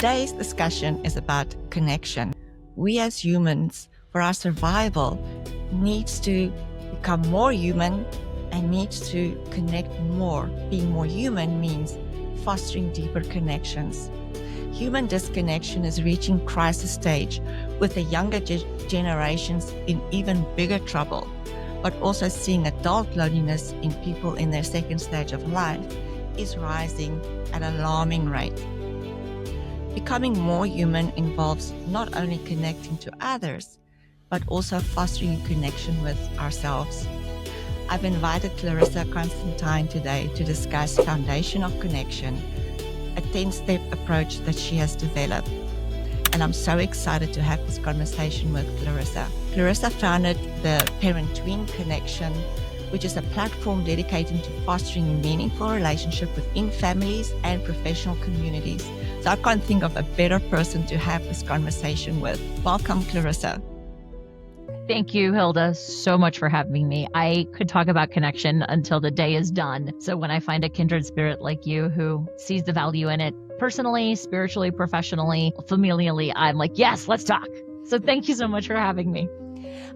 Today's discussion is about connection. We as humans, for our survival, needs to become more human and needs to connect more. Being more human means fostering deeper connections. Human disconnection is reaching crisis stage, with the younger generations in even bigger trouble, but also seeing adult loneliness in people in their second stage of life is rising at an alarming rate. Becoming more human involves not only connecting to others, but also fostering a connection with ourselves. I've invited Clarissa Constantine today to discuss Foundation of Connection, a 10-step approach that she has developed. And I'm so excited to have this conversation with Clarissa. Clarissa founded the ParentTween Connection, which is a platform dedicated to fostering meaningful relationships within families and professional communities. So I can't think of a better person to have this conversation with. Welcome, Clarissa. Thank you, Hilda, so much for having me. I could talk about connection until the day is done. So when I find a kindred spirit like you who sees the value in it personally, spiritually, professionally, familially, I'm like, yes, let's talk. So thank you so much for having me.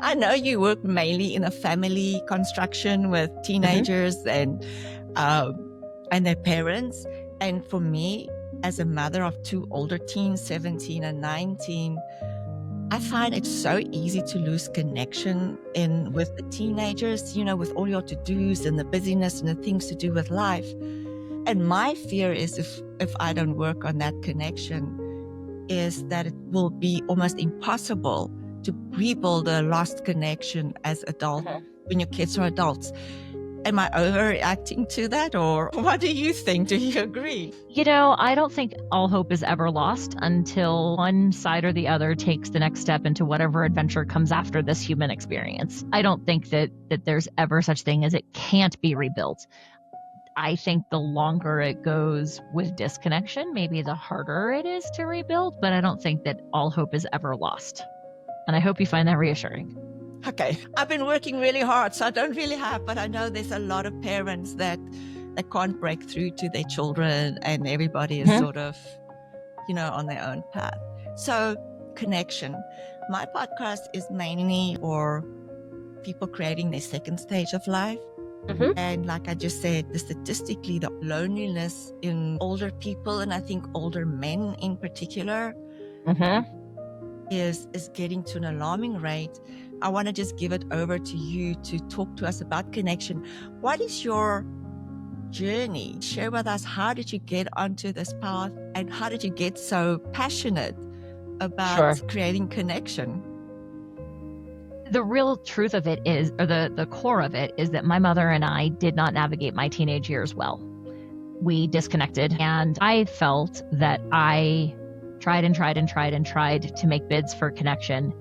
I know you work mainly in a family construction with teenagers and their parents. And for me, as a mother of two older teens, 17 and 19, I find it's so easy to lose connection with the teenagers, with all your to-dos and the busyness and the things to do with life. And my fear is if I don't work on that connection, is that it will be almost impossible to rebuild a lost connection as adults when your kids are adults. Am I overreacting to that, or what do you think? Do you agree? I don't think all hope is ever lost until one side or the other takes the next step into whatever adventure comes after this human experience. I don't think that there's ever such thing as it can't be rebuilt. I think the longer it goes with disconnection, maybe the harder it is to rebuild, but I don't think that all hope is ever lost. And I hope you find that reassuring. Okay. I've been working really hard, so I don't really have, but I know there's a lot of parents that can't break through to their children, and everybody is sort of, on their own path. So connection. My podcast is mainly for people creating their second stage of life. And like I just said, statistically, the loneliness in older people, and I think older men in particular, is getting to an alarming rate. I want to just give it over to you to talk to us about connection. What is your journey? Share with us, how did you get onto this path, and how did you get so passionate about creating connection? The real truth of it is, or the core of it is that my mother and I did not navigate my teenage years well. We disconnected, and I felt that I tried to make bids for connection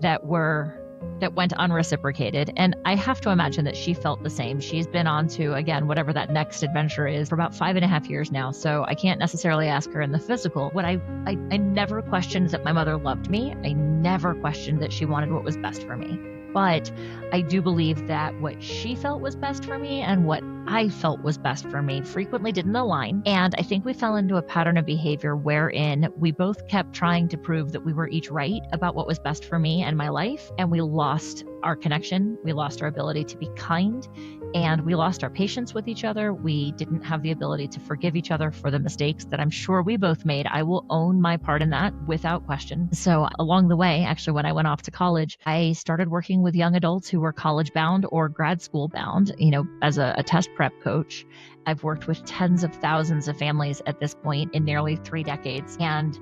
that went unreciprocated. And I have to imagine that she felt the same. She's been on to, again, whatever that next adventure is for about 5.5 years now. So I can't necessarily ask her in the physical. What I never questioned that my mother loved me. I never questioned that she wanted what was best for me. But I do believe that what she felt was best for me and what I felt was best for me frequently didn't align. And I think we fell into a pattern of behavior wherein we both kept trying to prove that we were each right about what was best for me and my life. And we lost our connection. We lost our ability to be kind, and we lost our patience with each other. We didn't have the ability to forgive each other for the mistakes that I'm sure we both made. I will own my part in that without question. So along the way, actually, when I went off to college, I started working with young adults who were college bound or grad school bound, as a test prep coach. I've worked with tens of thousands of families at this point in nearly 3 decades. And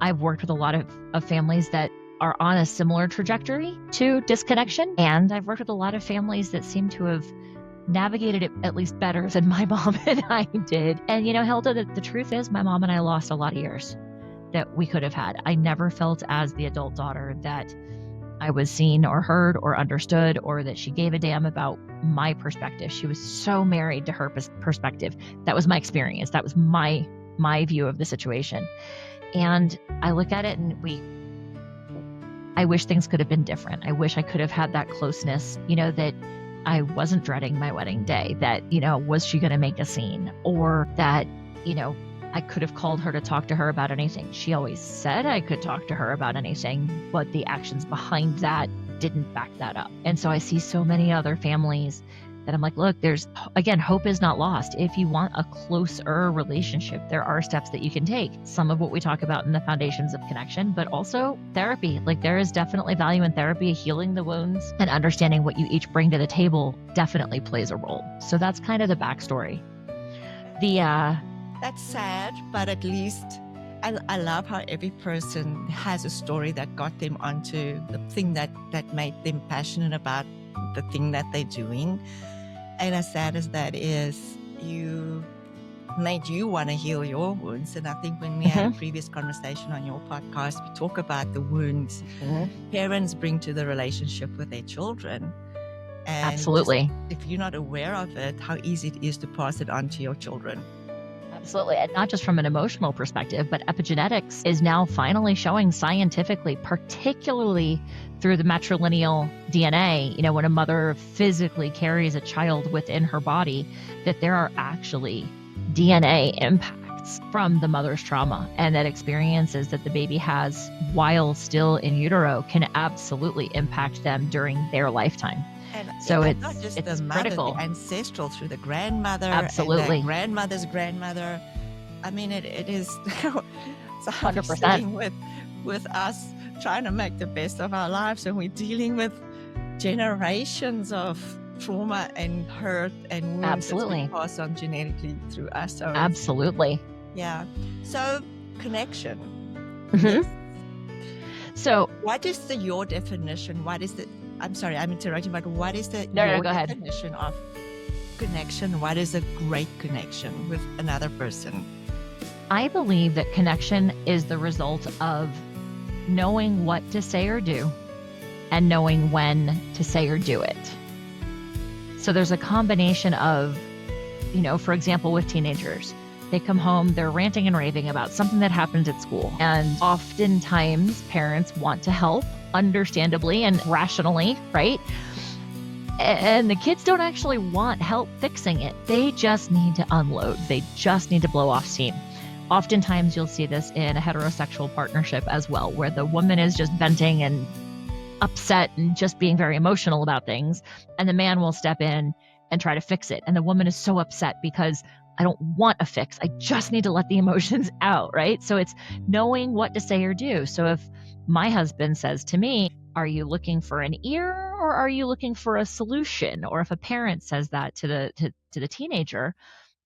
I've worked with a lot of families that are on a similar trajectory to disconnection. And I've worked with a lot of families that seem to have navigated it at least better than my mom and I did. And, Hilda, the truth is my mom and I lost a lot of years that we could have had. I never felt as the adult daughter that I was seen or heard or understood, or that she gave a damn about my perspective. She was so married to her perspective. That was my experience. That was my view of the situation. And I look at it and I wish things could have been different. I wish I could have had that closeness, that I wasn't dreading my wedding day, that, was she going to make a scene, or that, I could have called her to talk to her about anything. She always said I could talk to her about anything, but the actions behind that didn't back that up. And so I see so many other families that I'm like, look, again, hope is not lost. If you want a closer relationship, there are steps that you can take. Some of what we talk about in the foundations of connection, but also therapy. Like, there is definitely value in therapy. Healing the wounds and understanding what you each bring to the table definitely plays a role. So that's kind of the backstory. That's sad, but at least I love how every person has a story that got them onto the thing that made them passionate about the thing that they're doing. And as sad as that is, you made you want to heal your wounds. And I think when we had a previous conversation on your podcast, we talk about the wounds parents bring to the relationship with their children. And Absolutely. If you're not aware of it, how easy it is to pass it on to your children. Absolutely. And not just from an emotional perspective, but epigenetics is now finally showing scientifically, particularly through the matrilineal DNA, when a mother physically carries a child within her body, that there are actually DNA impacts from the mother's trauma, and that experiences that the baby has while still in utero can absolutely impact them during their lifetime. And so it's not just it's the mother, critical. the ancestral through the grandmother, Absolutely. and the grandmother's grandmother. I mean, it is so 100%. sitting with us trying to make the best of our lives, and we're dealing with generations of trauma and hurt and wounds Absolutely. that passed on genetically through us. So Absolutely. yeah. So connection. So what is your definition? I'm sorry, I'm interrupting, but what is your go ahead. definition of connection? What is a great connection with another person? I believe that connection is the result of knowing what to say or do and knowing when to say or do it. So there's a combination of, for example, with teenagers, they come home, they're ranting and raving about something that happened at school. And oftentimes parents want to help, understandably and rationally, right? And the kids don't actually want help fixing it. They just need to unload. They just need to blow off steam. Oftentimes you'll see this in a heterosexual partnership as well, where the woman is just venting and upset and just being very emotional about things. And the man will step in and try to fix it. And the woman is so upset because I don't want a fix. I just need to let the emotions out, right? So it's knowing what to say or do. So if my husband says to me, are you looking for an ear or are you looking for a solution? Or if a parent says that to the teenager,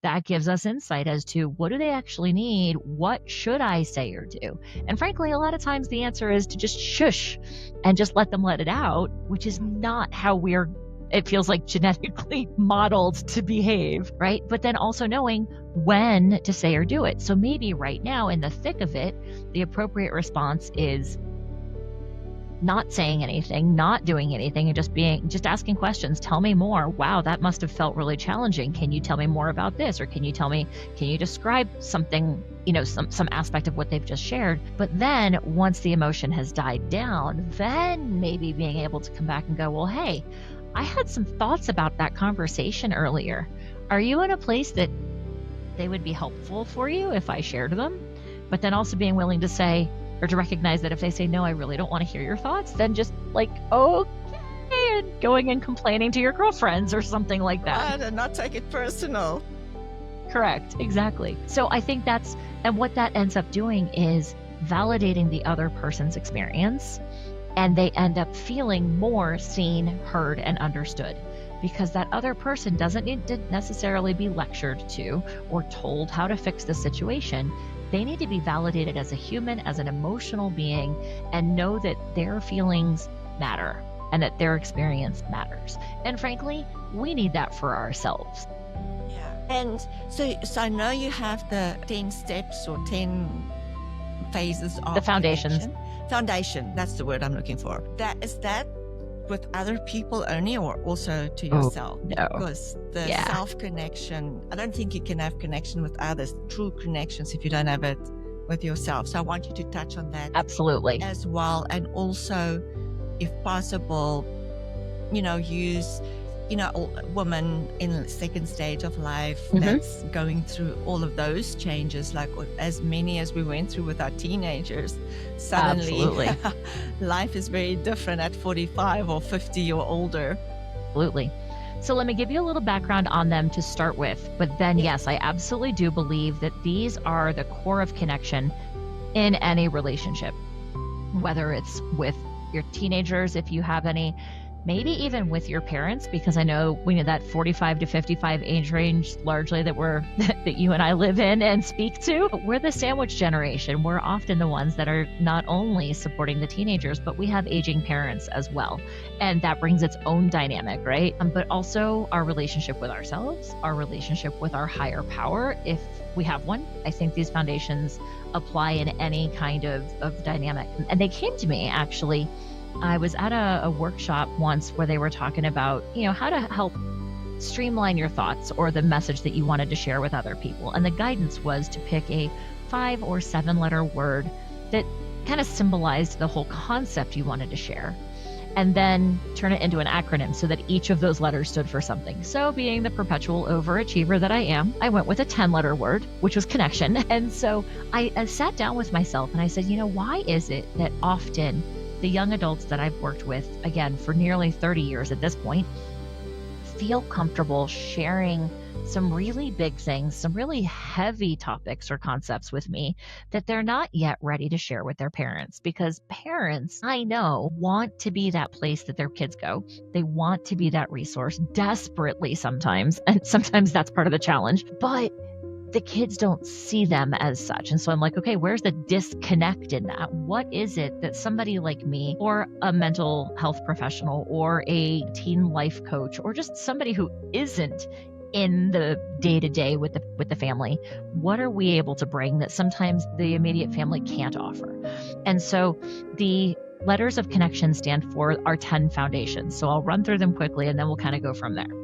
that gives us insight as to what do they actually need? What should I say or do? And frankly, a lot of times the answer is to just shush and just let them let it out, which is not how it feels like genetically modeled to behave, right? But then also knowing when to say or do it. So maybe right now in the thick of it, the appropriate response is not saying anything, not doing anything, and just asking questions. Tell me more. Wow, that must have felt really challenging. Can you tell me more about this? Or can you describe something, some aspect of what they've just shared? But then once the emotion has died down, then maybe being able to come back and go, well, hey, I had some thoughts about that conversation earlier. Are you in a place that they would be helpful for you if I shared them? But then also being willing to say, or to recognize that if they say, no, I really don't want to hear your thoughts, then just like, okay, and going and complaining to your girlfriends or something like that. And not take it personal. Correct. Exactly. So I think and what that ends up doing is validating the other person's experience, and they end up feeling more seen, heard, and understood, because that other person doesn't need to necessarily be lectured to or told how to fix the situation. They need to be validated as a human, as an emotional being, and know that their feelings matter and that their experience matters. And frankly, we need that for ourselves. Yeah. And so I know you have the 10 steps or 10 phases of the foundations. Connection. Foundation, that's the word I'm looking for. Is that with other people only or also to yourself? No. Because the self-connection, I don't think you can have connection with others, true connections, if you don't have it with yourself. So I want you to touch on that. Absolutely. As well. And also, if possible, use a woman in the second stage of life Mhm. that's going through all of those changes, like as many as we went through with our teenagers, suddenly Absolutely. life is very different at 45 or 50 or older. Absolutely. So let me give you a little background on them to start with. But then, yes, I absolutely do believe that these are the core of connection in any relationship, whether it's with your teenagers, if you have any, maybe even with your parents, because I know we know that 45 to 55 age range largely that that you and I live in and speak to. We're the sandwich generation. We're often the ones that are not only supporting the teenagers, but we have aging parents as well. And that brings its own dynamic, right? But also our relationship with ourselves, our relationship with our higher power, if we have one. I think these foundations apply in any kind of dynamic. And they came to me actually. I was at a workshop once where they were talking about, how to help streamline your thoughts or the message that you wanted to share with other people. And the guidance was to pick a 5 or 7 letter word that kind of symbolized the whole concept you wanted to share, and then turn it into an acronym so that each of those letters stood for something. So being the perpetual overachiever that I am, I went with a 10-letter word, which was connection. And so I sat down with myself and I said, why is it that often the young adults that I've worked with, again, for nearly 30 years at this point, feel comfortable sharing some really big things, some really heavy topics or concepts with me that they're not yet ready to share with their parents? Because parents, I know, want to be that place that their kids go. They want to be that resource desperately sometimes, and sometimes that's part of the challenge, but the kids don't see them as such. And so I'm like, okay, where's the disconnect in that? What is it that somebody like me or a mental health professional or a teen life coach or just somebody who isn't in the day-to-day with the family, what are we able to bring that sometimes the immediate family can't offer? And so the letters of connection stand for our 10 foundations. So I'll run through them quickly and then we'll kind of go from there.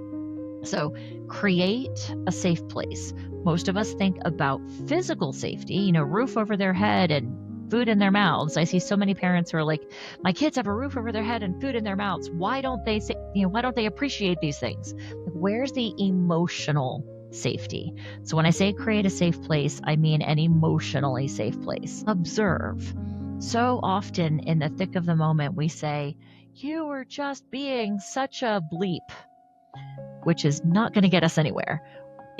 So create a safe place. Most of us think about physical safety, roof over their head and food in their mouths. I see so many parents who are like, my kids have a roof over their head and food in their mouths. Why don't they say, why don't they appreciate these things? Where's the emotional safety? So when I say create a safe place, I mean an emotionally safe place. Observe. So often in the thick of the moment, we say, you were just being such a bleep, which is not going to get us anywhere.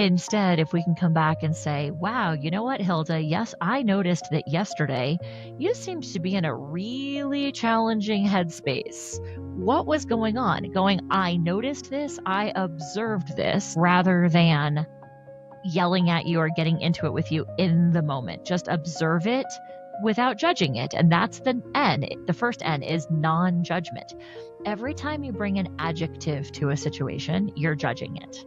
Instead, if we can come back and say, wow, you know what, Hilda? Yes, I noticed that yesterday you seemed to be in a really challenging headspace. What was going on? I noticed this, I observed this, rather than yelling at you or getting into it with you in the moment. Just observe it without judging it. And that's the N. The first N is non-judgment. Every time you bring an adjective to a situation, you're judging it.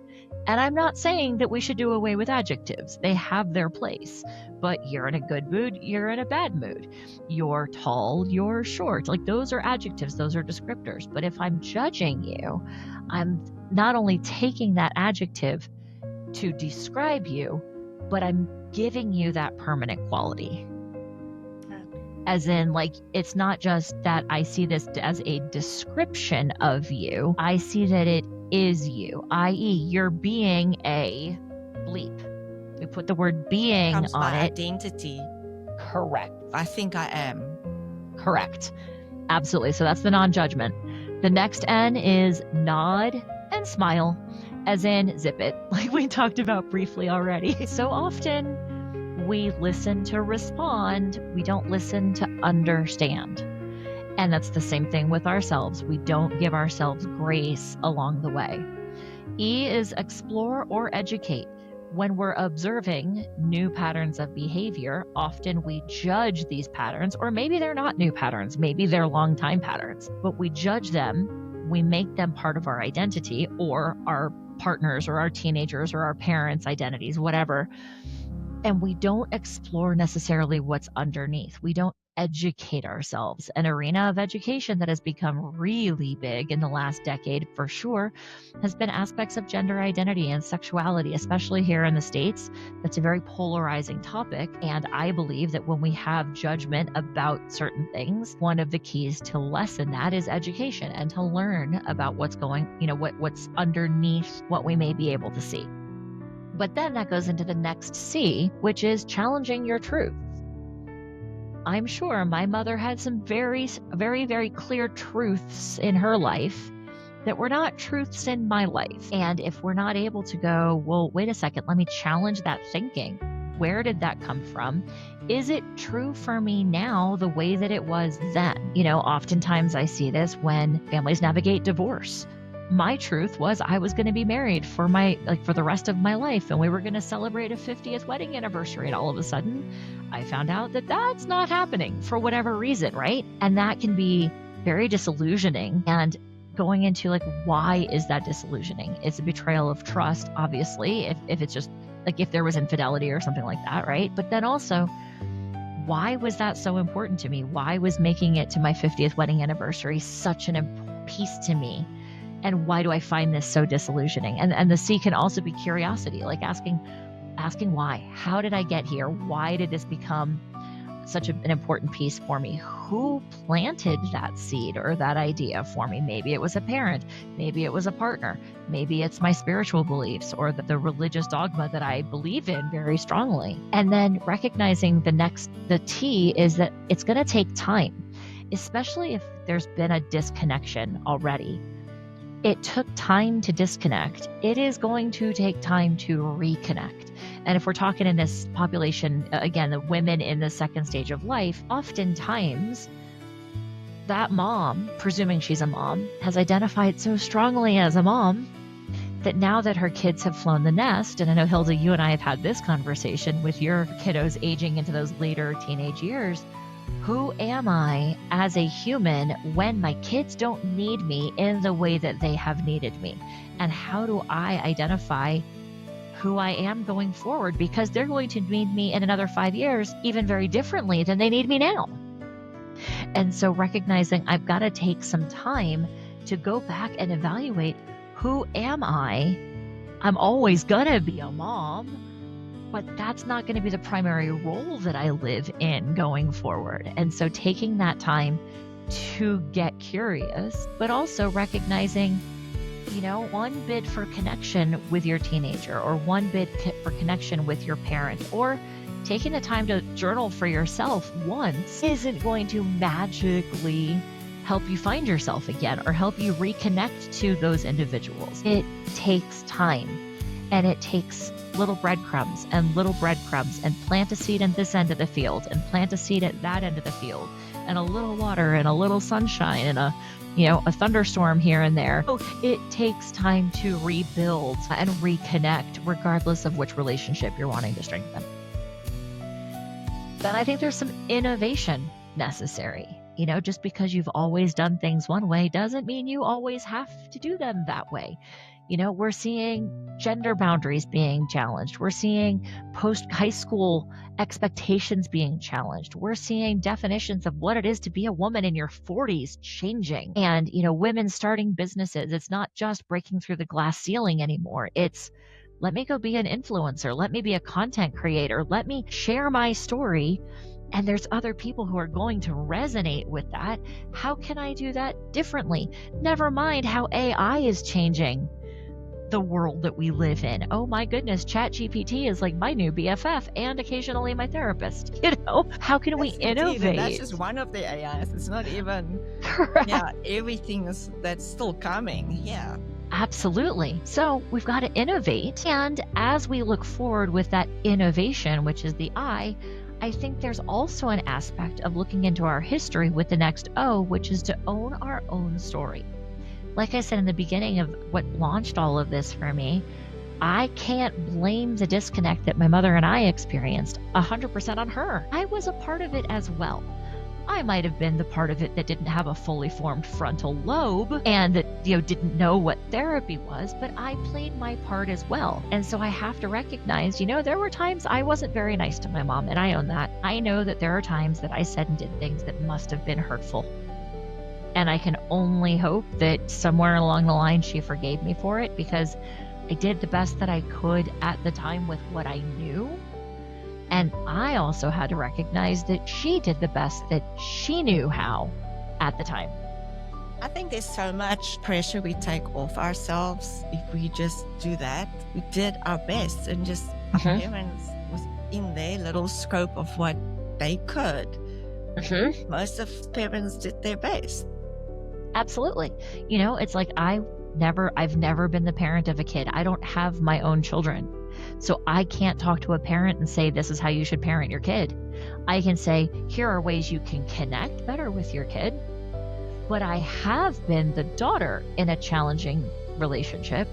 And I'm not saying that we should do away with adjectives. They have their place. But you're in a good mood, you're in a bad mood. You're tall, you're short. Like, those are adjectives, those are descriptors. But if I'm judging you, I'm not only taking that adjective to describe you, but I'm giving you that permanent quality. As in, like, it's not just that I see this as a description of you. I see that it is you, i.e. you're being a bleep. We put the word being Comes on my it. identity. Correct. I think I am. Correct. Absolutely. So that's the non-judgment. The next N is nod and smile, as in zip it, like we talked about briefly already. So often we listen to respond, we don't listen to understand. And that's the same thing with ourselves. We don't give ourselves grace along the way. E is explore or educate. When we're observing new patterns of behavior, often we judge these patterns, or maybe they're not new patterns, maybe they're long time patterns, but we judge them, we make them part of our identity or our partners or our teenagers or our parents' identities, whatever. And we don't explore necessarily what's underneath. We don't educate ourselves. An arena of education that has become really big in the last decade, for sure, has been aspects of gender identity and sexuality, especially here in the States. That's a very polarizing topic. And I believe that when we have judgment about certain things, one of the keys to lessen that is education and to learn about what's going, what's underneath what we may be able to see. But then that goes into the next C, which is challenging your truth. I'm sure my mother had some very, very, very clear truths in her life that were not truths in my life. And if we're not able to go, well, wait a second, let me challenge that thinking. Where did that come from? Is it true for me now the way that it was then? Oftentimes I see this when families navigate divorce. My truth was I was going to be married for the rest of my life, and we were going to celebrate a 50th wedding anniversary. And all of a sudden I found out that that's not happening for whatever reason, right? And that can be very disillusioning. And going into why is that disillusioning? It's a betrayal of trust, obviously, if it's just if there was infidelity or something like that, right? But then also, why was that so important to me? Why was making it to my 50th wedding anniversary such an important piece to me? And why do I find this so disillusioning? And the C can also be curiosity, asking why. How did I get here? Why did this become such an important piece for me? Who planted that seed or that idea for me? Maybe it was a parent. Maybe it was a partner. Maybe it's my spiritual beliefs or the religious dogma that I believe in very strongly. And then recognizing the T is that it's going to take time, especially if there's been a disconnection already. It took time to disconnect. It is going to take time to reconnect. And if we're talking in this population, again, the women in the second stage of life, oftentimes that mom, presuming she's a mom, has identified so strongly as a mom that now that her kids have flown the nest, and I know, Hilda, you and I have had this conversation with your kiddos aging into those later teenage years, who am I as a human when my kids don't need me in the way that they have needed me? And how do I identify who I am going forward? Because they're going to need me in another 5 years, even very differently than they need me now. And so recognizing I've got to take some time to go back and evaluate, who am I? I'm always going to be a mom, but that's not going to be the primary role that I live in going forward. And so taking that time to get curious, but also recognizing, one bid for connection with your teenager, or one bid for connection with your parent, or taking the time to journal for yourself once isn't going to magically help you find yourself again or help you reconnect to those individuals. It takes time, and it takes little breadcrumbs and plant a seed at this end of the field and plant a seed at that end of the field, and a little water and a little sunshine and a thunderstorm here and there. So it takes time to rebuild and reconnect, regardless of which relationship you're wanting to strengthen. Then I think there's some innovation necessary. Just because you've always done things one way doesn't mean you always have to do them that way. We're seeing gender boundaries being challenged. We're seeing post-high school expectations being challenged. We're seeing definitions of what it is to be a woman in your 40s changing. And, women starting businesses. It's not just breaking through the glass ceiling anymore. It's, let me go be an influencer. Let me be a content creator. Let me share my story. And there's other people who are going to resonate with that. How can I do that differently? Never mind how AI is changing the world that we live in. Oh my goodness, ChatGPT is like my new BFF and occasionally my therapist. How can we innovate? That's just one of the AIs. It's not even, everything that's still coming. Yeah. Absolutely. So we've got to innovate. And as we look forward with that innovation, which is the I think there's also an aspect of looking into our history with the next O, which is to own our own story. Like I said in the beginning of what launched all of this for me, I can't blame the disconnect that my mother and I experienced 100% on her. I was a part of it as well. I might have been the part of it that didn't have a fully formed frontal lobe and that, didn't know what therapy was, but I played my part as well. And so I have to recognize, there were times I wasn't very nice to my mom, and I own that. I know that there are times that I said and did things that must have been hurtful. And I can only hope that somewhere along the line she forgave me for it, because I did the best that I could at the time with what I knew. And I also had to recognize that she did the best that she knew how at the time. I think there's so much pressure we take off ourselves if we just do that. We did our best, and just our parents was in their little scope of what they could. Most of parents did their best. Absolutely. It's like I've never been the parent of a kid. I don't have my own children. So I can't talk to a parent and say, this is how you should parent your kid. I can say, here are ways you can connect better with your kid. But I have been the daughter in a challenging relationship.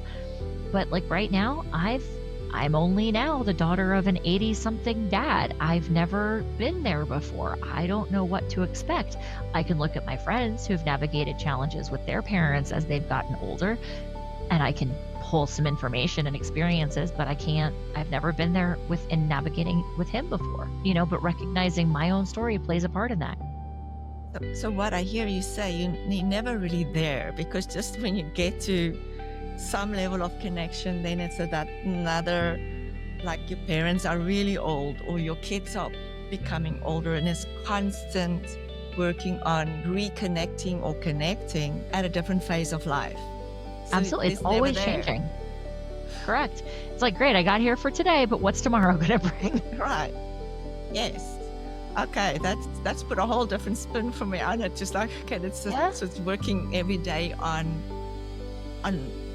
But like right now, I'm only now the daughter of an 80-something dad. I've never been there before. I don't know what to expect. I can look at my friends who've navigated challenges with their parents as they've gotten older, and I can pull some information and experiences, but I've never been there in navigating with him before, but recognizing my own story plays a part in that. So what I hear you say, you're never really there, because just when you get to some level of connection, then it's that another, like your parents are really old or your kids are becoming older, and it's constant working on reconnecting or connecting at a different phase of life. So absolutely. It's always changing. Correct. It's like, great, I got here for today, but what's tomorrow going to bring? Right. Yes. Okay, that's put a whole different spin for me on it. Just like, okay, so it's working every day on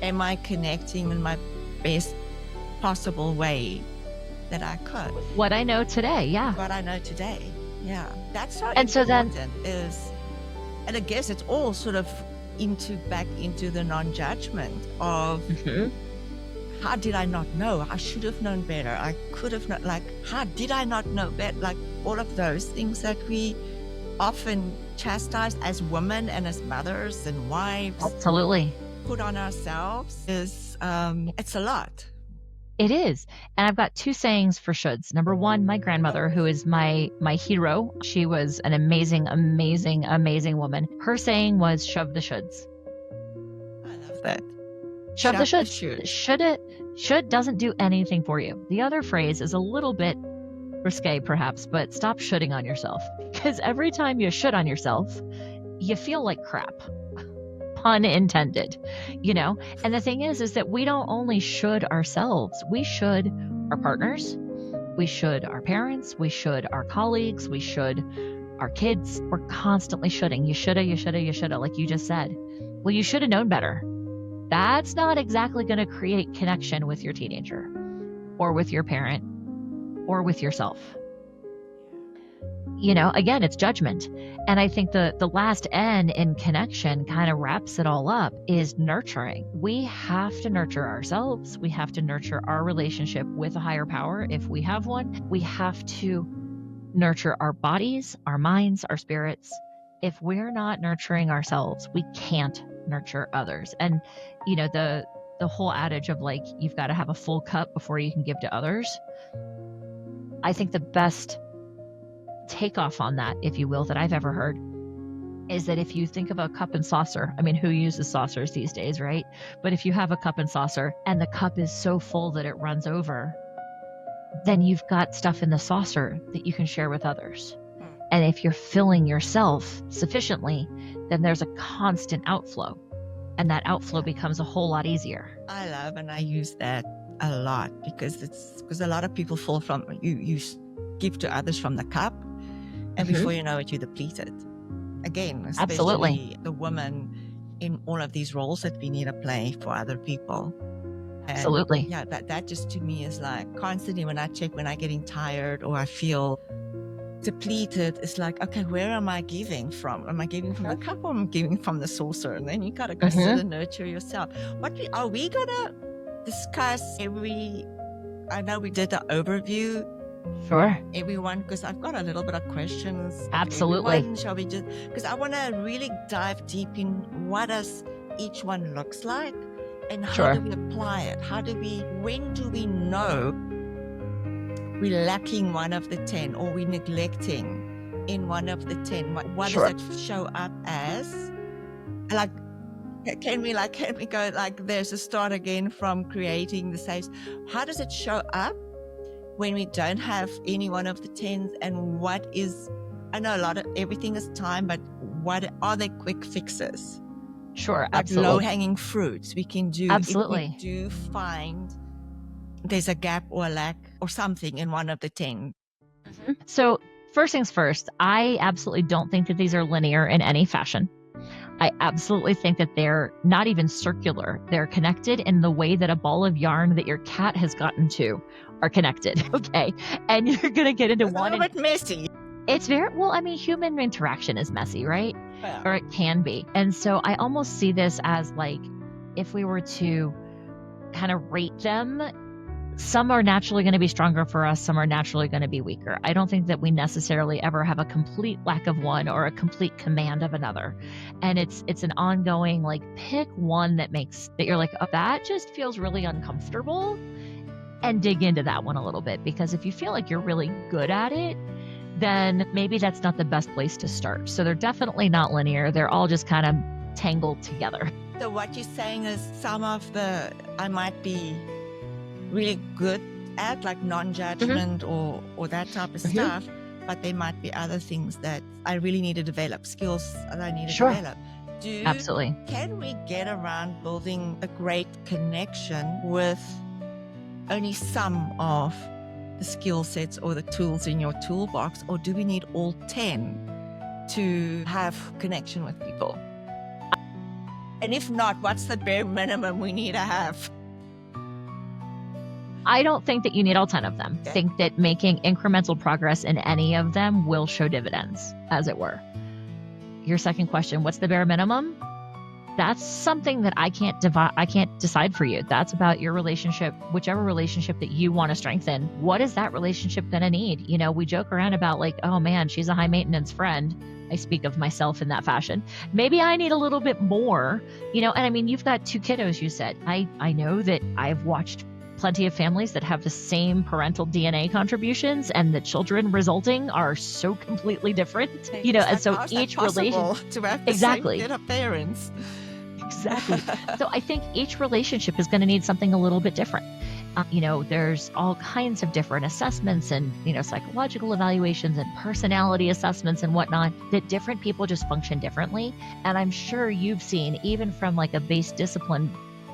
am I connecting in my best possible way that I could. What I know today, yeah. What I know today, yeah. That's so and important. So then, and I guess it's all sort of back into the non-judgment of how did I not know? I should have known better. I could have not, how did I not know better? Like all of those things that we often chastise as women and as mothers and wives. Absolutely. Put on ourselves is, it's a lot. It is. And I've got two sayings for shoulds. Number one, my grandmother, who is my hero, she was an amazing, amazing, amazing woman. Her saying was, shove the shoulds. I love that. Shove the shoulds. Should doesn't do anything for you. The other phrase is a little bit risque, perhaps, but stop shoulding on yourself. Because every time you should on yourself, you feel like crap. Pun intended, And the thing is that we don't only should ourselves. We should our partners. We should our parents. We should our colleagues. We should our kids. We're constantly shoulding. You shoulda, like you just said. Well, you should have known better. That's not exactly going to create connection with your teenager or with your parent or with yourself. Again, it's judgment. And I think the last N in connection kind of wraps it all up is nurturing. We have to nurture ourselves. We have to nurture our relationship with a higher power if we have one. We have to nurture our bodies, our minds, our spirits. If we're not nurturing ourselves, we can't nurture others. And, the whole adage of like, you've got to have a full cup before you can give to others. I think the best takeoff on that, if you will, that I've ever heard is that if you think of a cup and saucer, I mean, who uses saucers these days, right? But if you have a cup and saucer and the cup is so full that it runs over, then you've got stuff in the saucer that you can share with others. And if you're filling yourself sufficiently, then there's a constant outflow, and that outflow becomes a whole lot easier. I love, and I use that a lot because a lot of people fall from, you give to others from the cup, and before you know it, you deplete it. Again, especially Absolutely. the woman in all of these roles that we need to play for other people. And Absolutely. yeah, that just to me is like constantly when I check, when I'm getting tired or I feel depleted, it's like, okay, where am I giving from? Am I giving from the cup or am I giving from the saucer? And then you got to consider nurture yourself. Are we going to discuss I know we did the overview Sure. everyone, because I've got a little bit of questions. of Absolutely. everyone. Shall we just, because I want to really dive deep in what does each one looks like and how Sure. do we apply it? When do we know we're lacking one of the 10 or we're neglecting in one of the 10? What Sure. does it show up as? Like, can we go like there's a start again from creating the saves? How does it show up when we don't have any one of the 10s? And what is, I know everything is time, but what are the quick fixes? Sure. Like Absolutely. low-hanging fruits we can do. Absolutely. If we do find there's a gap or a lack or something in one of the 10. So first things first, I absolutely don't think that these are linear in any fashion. I absolutely think that they're not even circular. They're connected in the way that a ball of yarn that your cat has gotten to are connected. Okay. And you're going to get into It's a one. little bit messy. It's very, well, I mean, human interaction is messy, right? Yeah. Or it can be. And so I almost see this as like, if we were to kind of rate them, some are naturally going to be stronger for us. Some are naturally going to be weaker. I don't think that we necessarily ever have a complete lack of one or a complete command of another. And it's an ongoing, like, pick one that you're like, oh, that just feels really uncomfortable, and dig into that one a little bit. Because if you feel like you're really good at it, then maybe that's not the best place to start. So they're definitely not linear. They're all just kind of tangled together. So what you're saying is some of I might be really good at, like non-judgment or that type of stuff, but there might be other things that I really need to develop, skills that I need to Sure. develop. Absolutely. Can we get around building a great connection with only some of the skill sets or the tools in your toolbox, or do we need all 10 to have connection with people? And if not, what's the bare minimum we need to have? I don't think that you need all 10 of them. I think that making incremental progress in any of them will show dividends, as it were. Your second question, what's the bare minimum? That's something that I can't decide for you. That's about your relationship, whichever relationship that you want to strengthen. What is that relationship going to need? You know, we joke around about like, oh man, she's a high maintenance friend. I speak of myself in that fashion. Maybe I need a little bit more, and I mean, you've got 2 kiddos, you said. I know that I've watched plenty of families that have the same parental DNA contributions, and the children resulting are so completely different, and so each relationship to have exactly same set of parents. Exactly. So I think each relationship is going to need something a little bit different. There's all kinds of different assessments and, psychological evaluations and personality assessments and whatnot that different people just function differently. And I'm sure you've seen, even from like a base discipline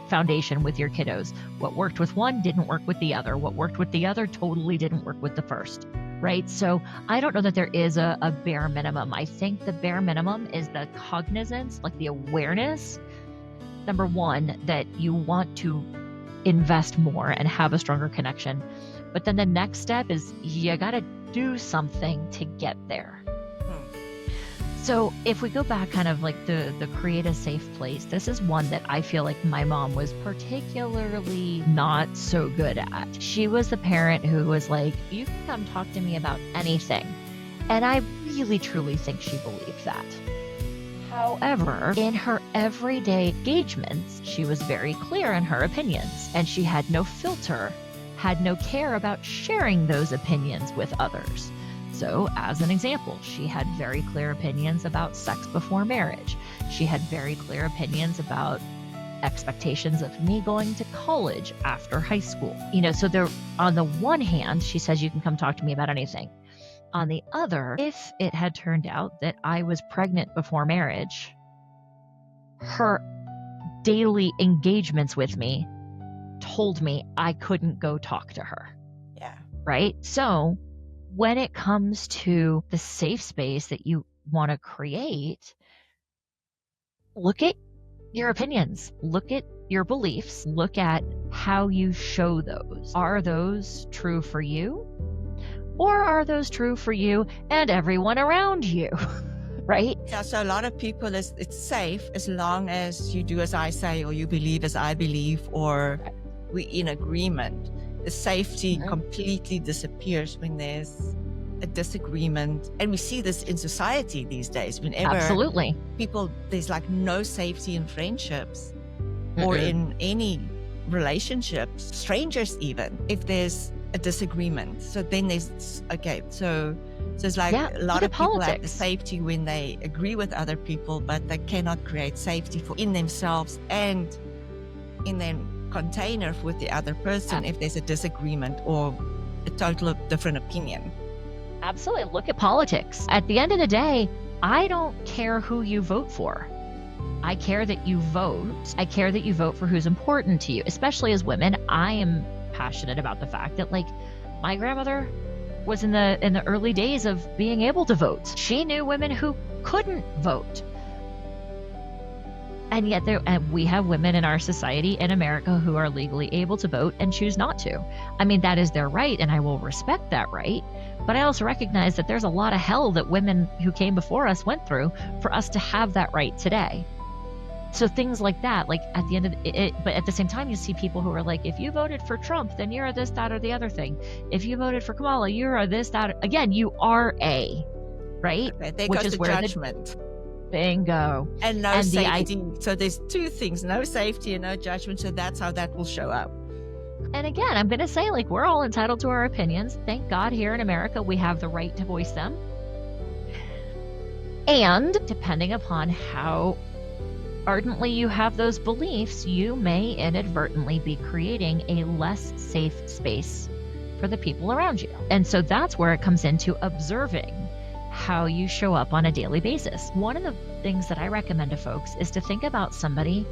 foundation with your kiddos, what worked with one didn't work with the other. What worked with the other totally didn't work with the first. Right? So I don't know that there is a bare minimum. I think the bare minimum is the cognizance, like the awareness, number one, that you want to invest more and have a stronger connection. But then the next step is you got to do something to get there. So if we go back kind of like the create a safe place, this is one that I feel like my mom was particularly not so good at. She was the parent who was like, you can come talk to me about anything. And I really, truly think she believed that. However, in her everyday engagements, she was very clear in her opinions, and she had no filter, had no care about sharing those opinions with others. So, as an example, she had very clear opinions about sex before marriage. She had very clear opinions about expectations of me going to college after high school. So there, on the one hand, she says, you can come talk to me about anything. On the other, if it had turned out that I was pregnant before marriage, her daily engagements with me told me I couldn't go talk to her. Yeah. Right? So when it comes to the safe space that you want to create, look at your opinions, look at your beliefs, look at how you show those. Are those true for you? Or are those true for you and everyone around you? Right? Yeah, so a lot of people, it's safe as long as you do as I say, or you believe as I believe, or we in agreement. The safety completely disappears when there's a disagreement. And we see this in society these days. Whenever Absolutely. there's like no safety in friendships or in any relationships, strangers even, if there's a disagreement. So then there's, so it's like a lot of people have the safety when they agree with other people, but they cannot create safety in themselves and in their container with the other person if there's a disagreement or a total different opinion. Absolutely. Look at politics. At the end of the day, I don't care who you vote for. I care that you vote. I care that you vote for who's important to you. Especially as women, I am passionate about the fact that, like, my grandmother was in the early days of being able to vote. She knew women who couldn't vote. And yet we have women in our society in America who are legally able to vote and choose not to. I mean, that is their right, and I will respect that right. But I also recognize that there's a lot of hell that women who came before us went through for us to have that right today. So things like that, like at the end of it, but at the same time, you see people who are like, if you voted for Trump, then you're this, that, or the other thing. If you voted for Kamala, you're this, that. Again, you are a, right? Which is where judgment. Bingo. And no safety. So there's two things, no safety and no judgment. So that's how that will show up. And again, I'm going to say, like, we're all entitled to our opinions. Thank God here in America, we have the right to voice them. And depending upon how ardently you have those beliefs, you may inadvertently be creating a less safe space for the people around you. And so that's where it comes into observing how you show up on a daily basis. One of the things that I recommend to folks is to think about somebody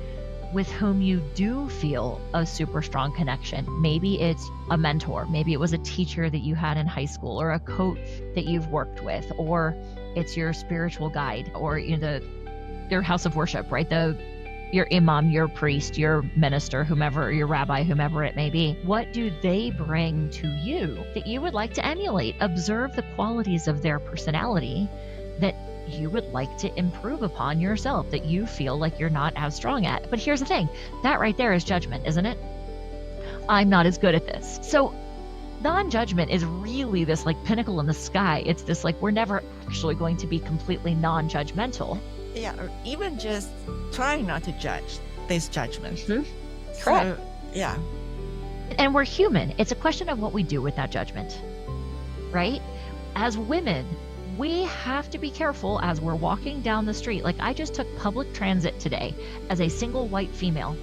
with whom you do feel a super strong connection. Maybe it's a mentor, maybe it was a teacher that you had in high school, or a coach that you've worked with, or it's your spiritual guide, or your house of worship, right? Your imam, your priest, your minister, whomever, your rabbi, whomever it may be. What do they bring to you that you would like to emulate? Observe the qualities of their personality that you would like to improve upon yourself, that you feel like you're not as strong at. But here's the thing, that right there is judgment, isn't it? I'm not as good at this. So non-judgment is really this like pinnacle in the sky. It's this like, we're never actually going to be completely non-judgmental. Yeah, or even just trying not to judge. There's judgment. Correct. So, yeah. And we're human. It's a question of what we do with that judgment, right? As women, we have to be careful as we're walking down the street. Like, I just took public transit today as a single white female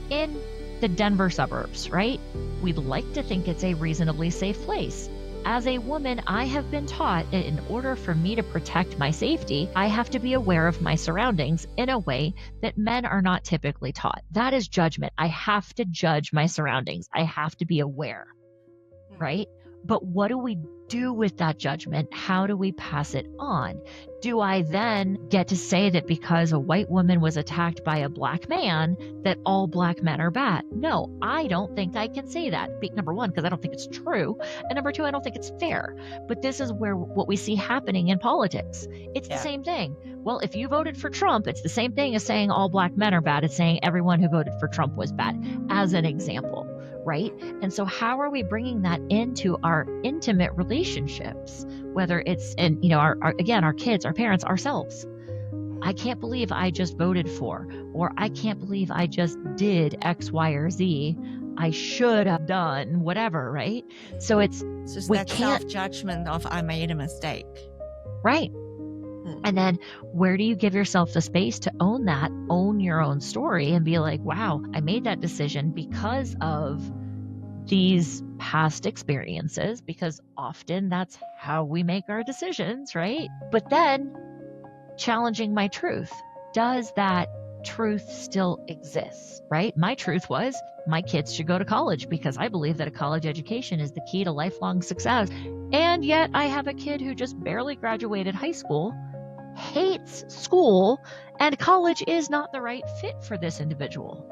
in the Denver suburbs, right? We'd like to think it's a reasonably safe place. As a woman, I have been taught that in order for me to protect my safety, I have to be aware of my surroundings in a way that men are not typically taught. That is judgment. I have to judge my surroundings. I have to be aware, right? But what do we do with that judgment? How do we pass it on? Do I then get to say that because a white woman was attacked by a black man, that all black men are bad? No, I don't think I can say that. Number one, because I don't think it's true. And number two, I don't think it's fair. But this is where what we see happening in politics. It's the same thing. Well, if you voted for Trump, it's the same thing as saying all black men are bad. It's saying everyone who voted for Trump was bad, as an example. Right? And so how are we bringing that into our intimate relationships, whether it's in, our kids, our parents, ourselves? I can't believe I just voted for, or I can't believe I just did X, Y, or Z. I should have done whatever, right? So it's just that self-judgment of I made a mistake. Right. And then where do you give yourself the space to own that, own your own story, and be like, wow, I made that decision because of these past experiences, because often that's how we make our decisions, right? But then challenging my truth. Does that truth still exist, right? My truth was my kids should go to college because I believe that a college education is the key to lifelong success. And yet I have a kid who just barely graduated high school, hates school, and college is not the right fit for this individual.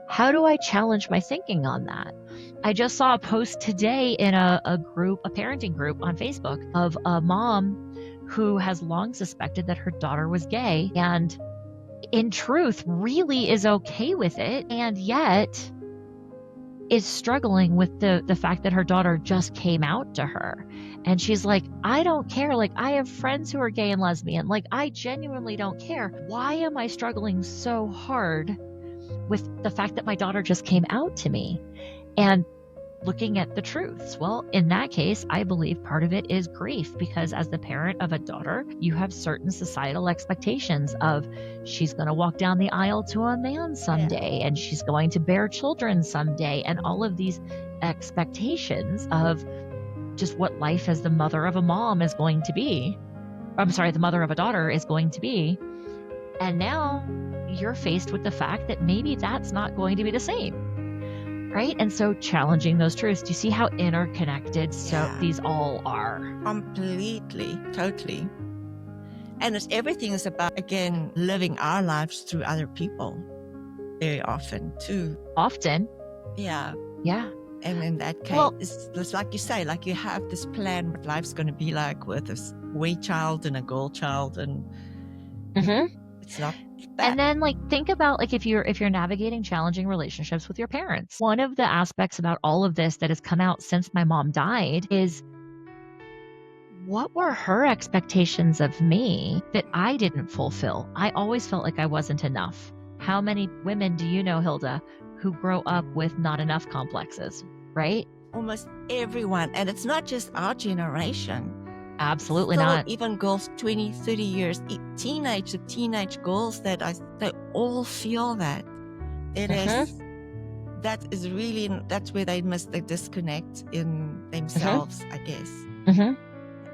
How do I challenge my thinking on that? I just saw a post today in a parenting group on Facebook of a mom who has long suspected that her daughter was gay and in truth really is okay with it. And yet is struggling with the fact that her daughter just came out to her. And she's like, I don't care. Like, I have friends who are gay and lesbian. Like, I genuinely don't care. Why am I struggling so hard with the fact that my daughter just came out to me? And looking at the truths. Well, in that case, I believe part of it is grief, because as the parent of a daughter, you have certain societal expectations of she's going to walk down the aisle to a man someday, and she's going to bear children someday, and all of these expectations of just what life as the mother of a mom is going to be. I'm sorry, the mother of a daughter is going to be. And now you're faced with the fact that maybe that's not going to be the same. Right? And so challenging those truths. Do you see how interconnected these all are? Completely, totally. And everything is about, again, living our lives through other people very often too. Often. Yeah. Yeah. And in that case, it's like you say, like you have this plan what life's going to be like with this boy child and a girl child, and it's not that. And then think about if you're navigating challenging relationships with your parents. One of the aspects about all of this that has come out since my mom died is, what were her expectations of me that I didn't fulfill? I always felt like I wasn't enough. How many women do you know, Hilda, who grow up with not enough complexes, right? Almost everyone. And it's not just our generation. Absolutely Still, not. even girls 20, 30 years, teenage girls they all feel that. It is, that's where they miss the disconnect in themselves, I guess.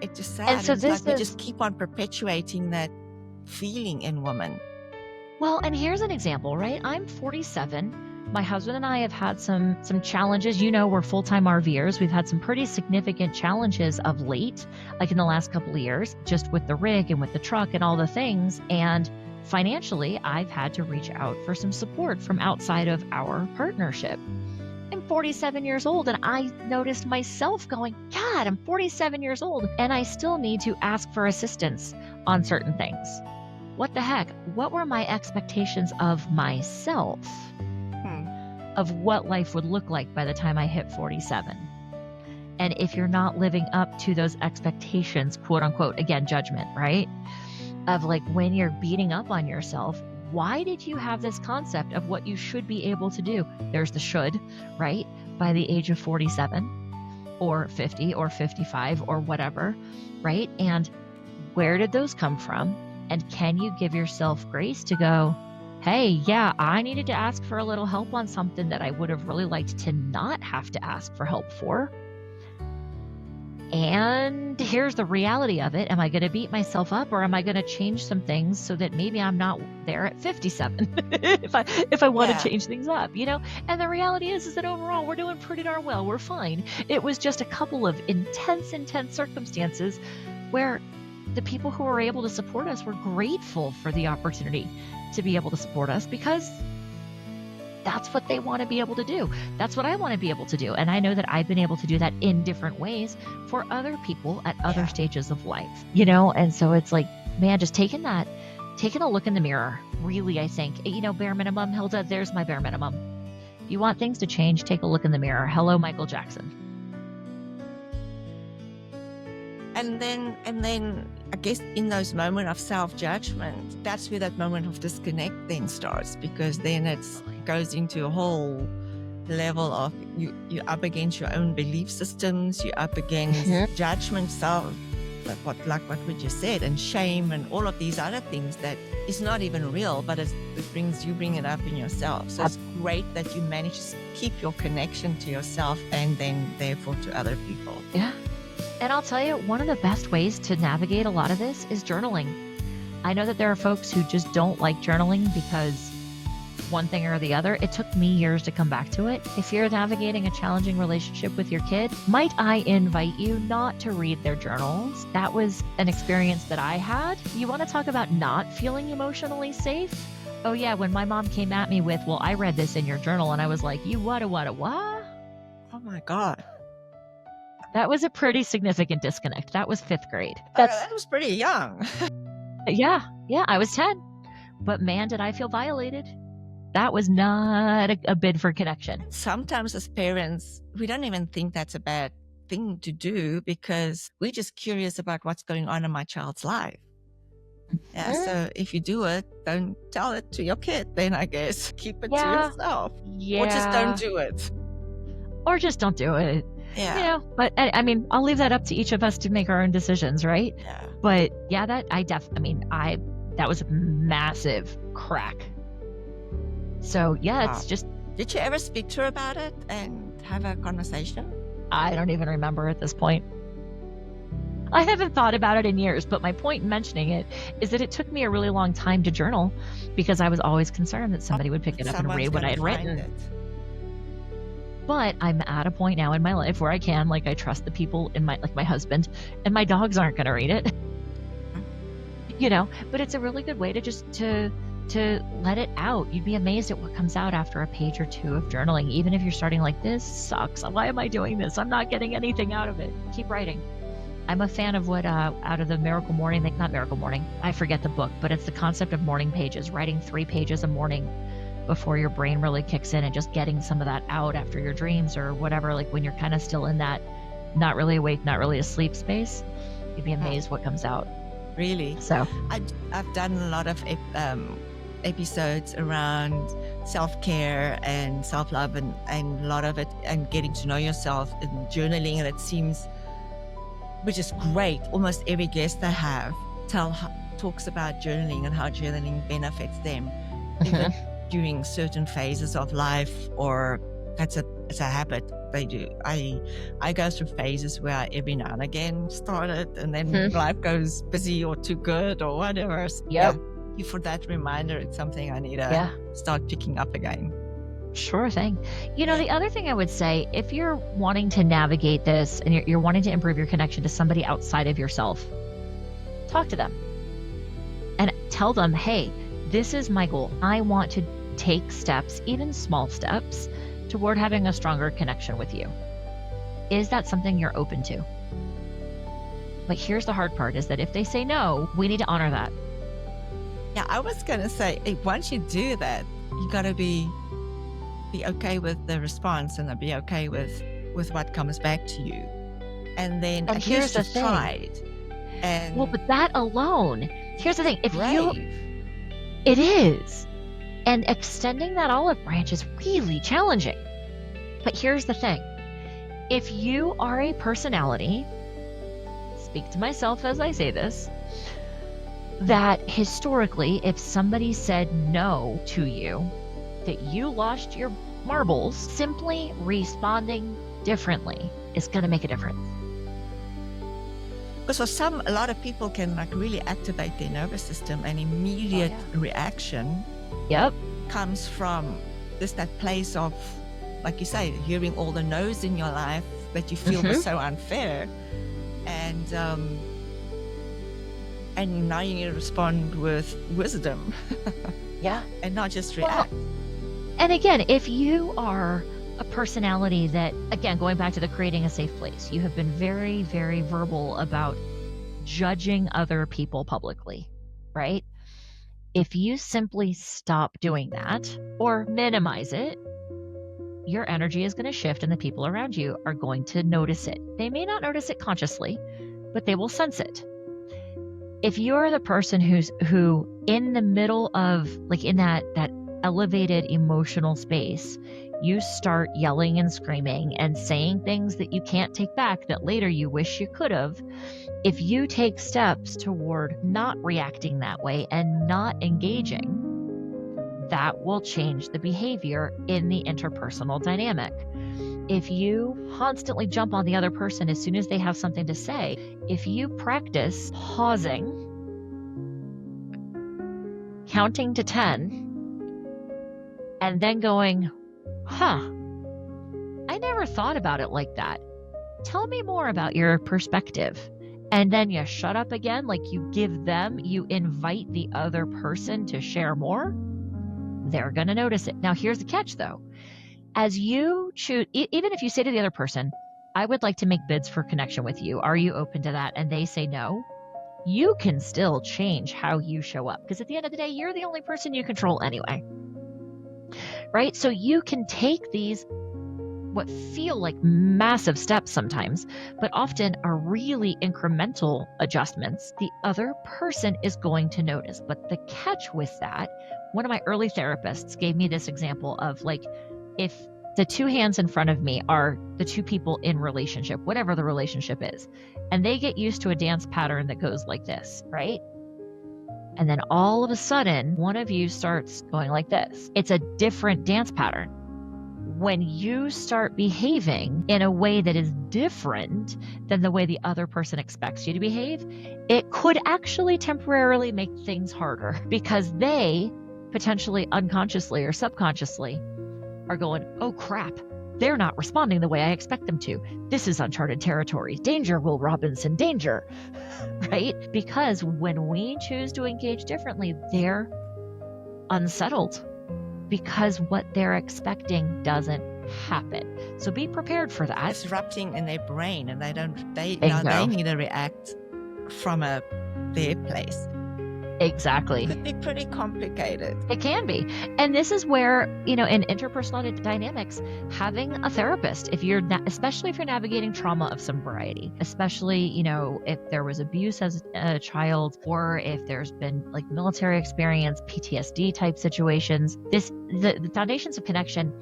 It's just sad. And so we just keep on perpetuating that feeling in women. Well, and here's an example, right? I'm 47. My husband and I have had some challenges. We're full-time RVers. We've had some pretty significant challenges of late, like in the last couple of years, just with the rig and with the truck and all the things. And financially, I've had to reach out for some support from outside of our partnership. I'm 47 years old, and I noticed myself going, God, I'm 47 years old, and I still need to ask for assistance on certain things. What the heck? What were my expectations of myself? Of what life would look like by the time I hit 47. And if you're not living up to those expectations, quote unquote, again, judgment, right? Of when you're beating up on yourself, why did you have this concept of what you should be able to do? There's the should, right? By the age of 47 or 50 or 55 or whatever, right? And where did those come from? And can you give yourself grace to go, hey, yeah, I needed to ask for a little help on something that I would have really liked to not have to ask for help for. And here's the reality of it. Am I going to beat myself up, or am I going to change some things so that maybe I'm not there at 57 if I want to change things up, And the reality is that overall we're doing pretty darn well. We're fine. It was just a couple of intense circumstances where the people who were able to support us were grateful for the opportunity to be able to support us, because that's what they want to be able to do. That's what I want to be able to do. And I know that I've been able to do that in different ways for other people at other stages of life, And so it's man, just taking a look in the mirror, really, I think, bare minimum, Hilda, there's my bare minimum. If you want things to change, take a look in the mirror. Hello, Michael Jackson. And then I guess in those moments of self-judgment, that's where that moment of disconnect then starts, because then it goes into a whole level of you're up against your own belief systems, you're up against judgment, what we just said, and shame and all of these other things that is not even real, but you bring it up in yourself. So it's great that you manage to keep your connection to yourself and then therefore to other people. Yeah. And I'll tell you, one of the best ways to navigate a lot of this is journaling. I know that there are folks who just don't like journaling because one thing or the other. It took me years to come back to it. If you're navigating a challenging relationship with your kid, might I invite you not to read their journals? That was an experience that I had. You want to talk about not feeling emotionally safe? Oh yeah, when my mom came at me with, well, I read this in your journal, and I was like, you what? Oh my God. That was a pretty significant disconnect. That was 5th grade. That was pretty young. Yeah, I was 10. But man, did I feel violated. That was not a bid for connection. Sometimes as parents, we don't even think that's a bad thing to do because we're just curious about what's going on in my child's life. Yeah, so if you do it, don't tell it to your kid, then I guess. Keep it to yourself. Yeah. Or just don't do it. Or just don't do it. Yeah. You know, but I mean, I'll leave that up to each of us to make our own decisions, right? Yeah. But yeah, that was a massive crack. So yeah, it's just. Did you ever speak to her about it and have a conversation? I don't even remember at this point. I haven't thought about it in years, but my point in mentioning it is that it took me a really long time to journal because I was always concerned that somebody would pick it up and read what I had written. But I'm at a point now in my life where I can, like, I trust the people in my husband, and my dogs aren't going to read it. You know, but it's a really good way to just to let it out. You'd be amazed at what comes out after a page or two of journaling, even if you're starting like, this sucks. Why am I doing this? I'm not getting anything out of it. Keep writing. I'm a fan of what out of the Miracle Morning, not Miracle Morning, I forget the book, but it's the concept of morning pages, writing 3 pages a morning before your brain really kicks in and just getting some of that out after your dreams or whatever, like when you're kind of still in that not really awake, not really asleep space. You'd be amazed what comes out. Really? So I've done a lot of episodes around self-care and self-love and a lot of it and getting to know yourself and journaling, and it seems, which is great, almost every guest I have talks about journaling and how journaling benefits them even during certain phases of life, or it's a habit they do. I go through phases where every now and again start it and then life goes busy or too good or whatever. Yep. Thank you for that reminder. It's something I need to start picking up again. Sure thing. You know, the other thing I would say, if you're wanting to navigate this and you're wanting to improve your connection to somebody outside of yourself, talk to them and tell them, hey, this is my goal. I want to take steps, even small steps, toward having a stronger connection with you. Is that something you're open to? But here's the hard part, is that if they say no, we need to honor that. Yeah, I was going to say, once you do that, you got to be okay with the response and be okay with what comes back to you. And then here's the thing. Tried. And well, but that alone, here's the thing. If brave. It is. And extending that olive branch is really challenging. But here's the thing. If you are a personality, speak to myself as I say this, that historically, if somebody said no to you, that you lost your marbles, simply responding differently is going to make a difference. Because for a lot of people can really activate their nervous system, and immediate reaction comes from just that place of, like you say, hearing all the no's in your life that you feel was so unfair. And now you need to respond with wisdom. And not just react. Well, and again, if you are a personality that, again, going back to the creating a safe place, you have been very, very verbal about judging other people publicly, right? If you simply stop doing that or minimize it, your energy is going to shift and the people around you are going to notice it. They may not notice it consciously, but they will sense it. If you're the person who in the middle of, like, in that elevated emotional space, you start yelling and screaming and saying things that you can't take back that later you wish you could have, if you take steps toward not reacting that way and not engaging, that will change the behavior in the interpersonal dynamic. If you constantly jump on the other person as soon as they have something to say, if you practice pausing, counting to 10, and then going, I never thought about it like that. Tell me more about your perspective. And then you shut up again, like you invite the other person to share more. They're going to notice it. Now, here's the catch, though. As you choose, even if you say to the other person, I would like to make bids for connection with you. Are you open to that? And they say no. You can still change how you show up. Because at the end of the day, you're the only person you control anyway. right? So you can take these what feel like massive steps sometimes, but often are really incremental adjustments. The other person is going to notice. But the catch with that, one of my early therapists gave me this example of like, if the two hands in front of me are the two people in relationship, whatever the relationship is, and they get used to a dance pattern that goes like this, right? And then all of a sudden, one of you starts going like this. It's a different dance pattern. When you start behaving in a way that is different than the way the other person expects you to behave, it could actually temporarily make things harder because they potentially unconsciously or subconsciously are going, oh crap, they're not responding the way I expect them to. This is uncharted territory. Danger, Will Robinson, danger, right? Because when we choose to engage differently, they're unsettled because what they're expecting doesn't happen. So be prepared for that. Disrupting in their brain, and they Bingo. need to react from their place. Exactly. It could be pretty complicated. It can be. And this is where, in interpersonal dynamics, having a therapist, especially if you're navigating trauma of some variety, especially, if there was abuse as a child, or if there's been like military experience, PTSD type situations, the foundations of connection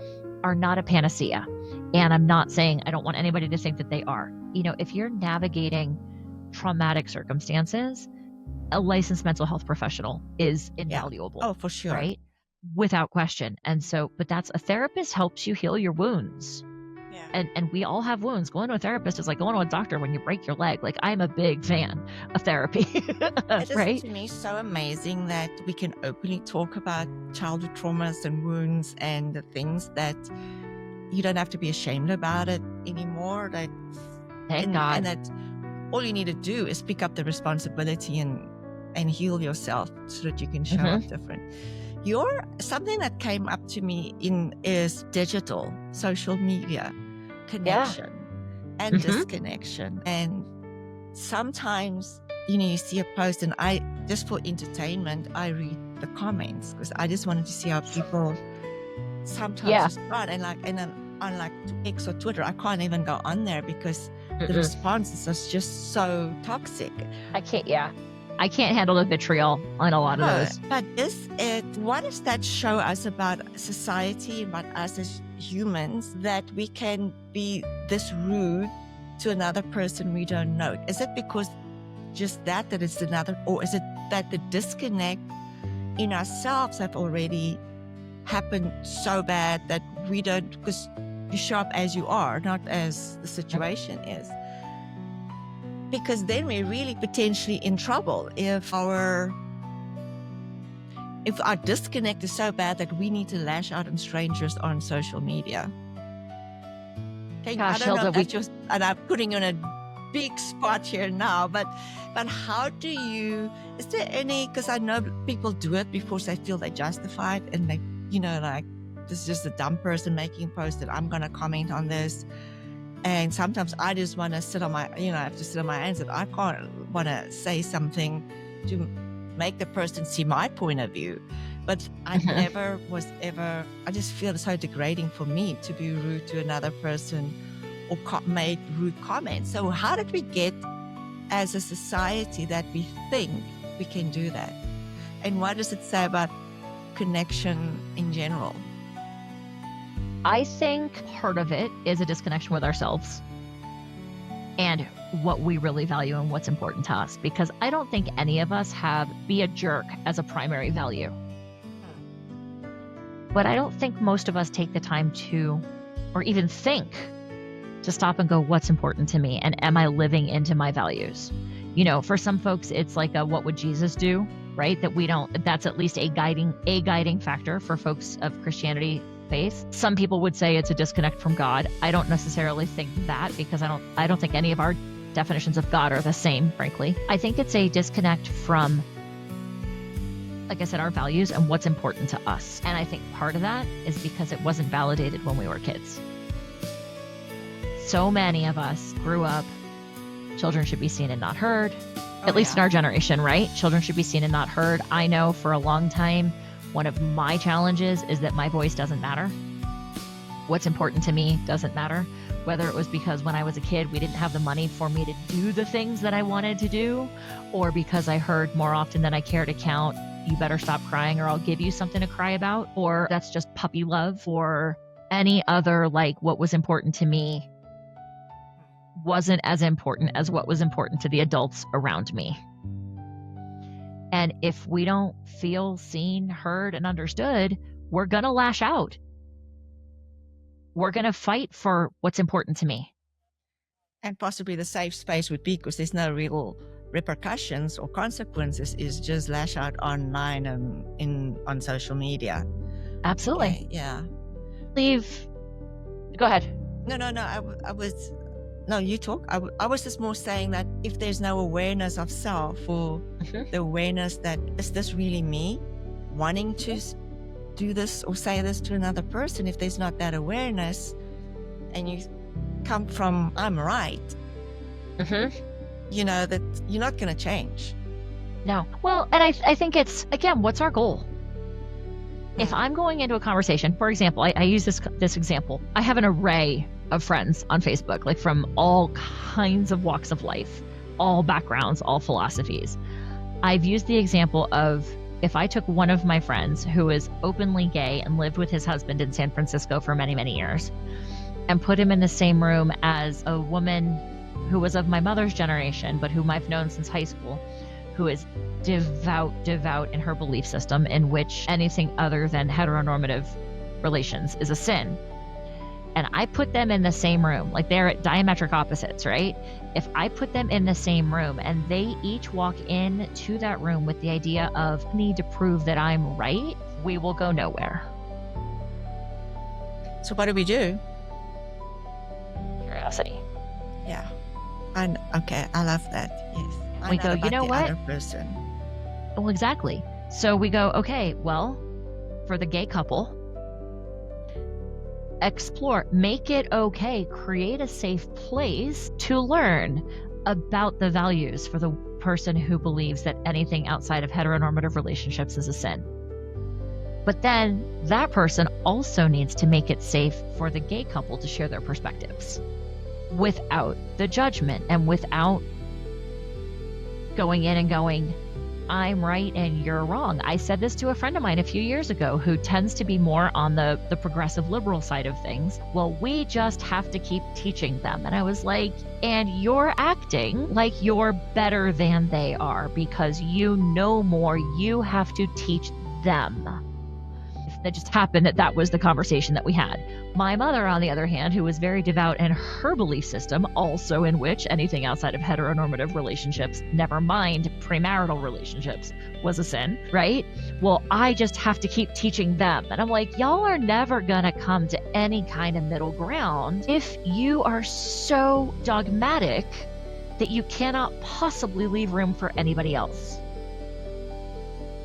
are not a panacea. And I'm not saying, I don't want anybody to think that they are. If you're navigating traumatic circumstances, a licensed mental health professional is invaluable. Oh, for sure. Right? Without question. And so, but a therapist helps you heal your wounds. Yeah. And we all have wounds. Going to a therapist is like going to a doctor when you break your leg. Like, I'm a big fan of therapy. It is, right? To me, so amazing that we can openly talk about childhood traumas and wounds and the things that you don't have to be ashamed about it anymore. Thank God. And that all you need to do is pick up the responsibility and heal yourself so that you can show up different. Something that came up to me is digital, social media, connection and disconnection. And sometimes, you see a post and just for entertainment, I read the comments because I just wanted to see how people sometimes respond. And then on like X or Twitter, I can't even go on there because the responses are just so toxic. I can't handle the vitriol on a lot of those. But what does that show us about society, about us as humans, that we can be this rude to another person we don't know? Is it because just that it's another, or is it that the disconnect in ourselves have already happened so bad that we don't, because you show up as you are, not as the situation is? Because then we're really potentially in trouble if our disconnect is so bad that we need to lash out on strangers on social media. Okay, Gosh, I don't know Hilda, and I'm putting you in a big spot here now, but how do you, is there any, because I know people do it because they feel they're justified and they, like, this is just a dumb person making a post that I'm going to comment on this. And sometimes I just want to sit on my, I have to sit on my hands and I can't want to say something to make the person see my point of view. But I never was ever, I just feel it's so degrading for me to be rude to another person or make rude comments. So how did we get as a society that we think we can do that? And what does it say about connection in general? I think part of it is a disconnection with ourselves and what we really value and what's important to us, because I don't think any of us have be a jerk as a primary value. But I don't think most of us take the time to, or even think, to stop and go, what's important to me? And am I living into my values? For some folks, it's like what would Jesus do, right? That's at least a guiding factor for folks of Christianity faith. Some people would say it's a disconnect from God. I don't necessarily think that, because I don't think any of our definitions of God are the same, frankly. I think it's a disconnect from, like I said, our values and what's important to us. And I think part of that is because it wasn't validated when we were kids. So many of us grew up, children should be seen and not heard, at least in our generation, right? Children should be seen and not heard. I know for a long time, One of my challenges is that my voice doesn't matter. What's important to me doesn't matter. Whether it was because when I was a kid, we didn't have the money for me to do the things that I wanted to do, or because I heard more often than I care to count, you better stop crying or I'll give you something to cry about, or that's just puppy love, or any other, like, what was important to me wasn't as important as what was important to the adults around me. And if we don't feel seen, heard, and understood, we're going to lash out. We're going to fight for what's important to me. And possibly the safe space would be, because there's no real repercussions or consequences, is just lash out online and on social media. Absolutely. Yeah. Go ahead. No. I was. No, you talk. I was just more saying that if there's no awareness of self, or the awareness that, is this really me wanting to do this or say this to another person? If there's not that awareness, and you come from, I'm right, you know, that you're not going to change. No. Well, and I think it's, again, what's our goal? If I'm going into a conversation, for example, I use this example. I have an array of friends on Facebook, like from all kinds of walks of life, all backgrounds, all philosophies. I've used the example of, if I took one of my friends who is openly gay and lived with his husband in San Francisco for many, many years, and put him in the same room as a woman who was of my mother's generation, but whom I've known since high school, who is devout in her belief system, in which anything other than heteronormative relations is a sin. And I put them in the same room, like they're at diametric opposites, right? If I put them in the same room and they each walk into that room with the idea of, I need to prove that I'm right, we will go nowhere. So what do we do? Curiosity. Yeah. And okay, I love that. Yes. We go, you know what? Other person. Well, exactly. So we go, okay, well, for the gay couple, explore, make it okay, create a safe place to learn about the values for the person who believes that anything outside of heteronormative relationships is a sin. But then that person also needs to make it safe for the gay couple to share their perspectives without the judgment and without going in and going, I'm right and you're wrong. I said this to a friend of mine a few years ago who tends to be more on the progressive liberal side of things. Well, we just have to keep teaching them. And I was like, and you're acting like you're better than they are because you know more. You have to teach them. That just happened that was the conversation that we had. My mother, on the other hand, who was very devout in her belief system, also in which anything outside of heteronormative relationships, never mind premarital relationships, was a sin, right? Well, I just have to keep teaching them. And I'm like, y'all are never gonna come to any kind of middle ground if you are so dogmatic that you cannot possibly leave room for anybody else.